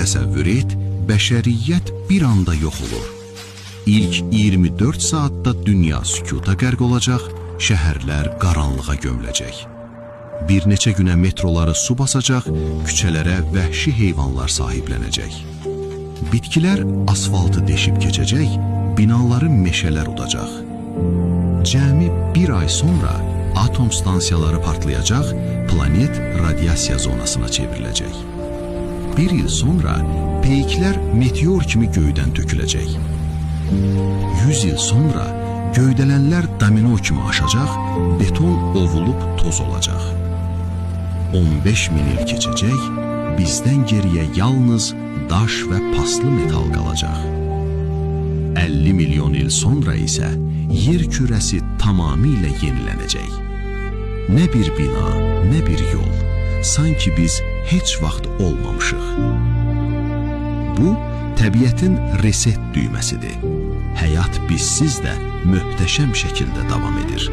təsəvvür et, bəşəriyyət bir anda yox olur. İlk 24 saatda dünya sükuta qərq olacaq, şəhərlər qaranlığa gömüləcək. Bir neçə günə metroları su basacaq, küçələrə vəhşi heyvanlar sahiblənəcək. Bitkilər asfaltı deşib keçəcək, binaları meşələr udacaq. Cəmi bir ay sonra atom stansiyaları partlayacaq, planet radiasiya zonasına çevriləcək. Bir il sonra peyklər meteor kimi göydən töküləcək. 100 il sonra göydələnlər domino kimi aşacaq, beton ovulub toz olacaq. 15 min il keçəcək, bizdən geriyə yalnız daş və paslı metal qalacaq. 50 milyon il sonra isə yer kürəsi tamamilə yenilənəcək. Nə bir bina, nə bir yol, sanki biz heç vaxt olmamışıq. Bu, təbiətin reset düyməsidir. Həyat bizsiz də möhtəşəm şəkildə davam edir.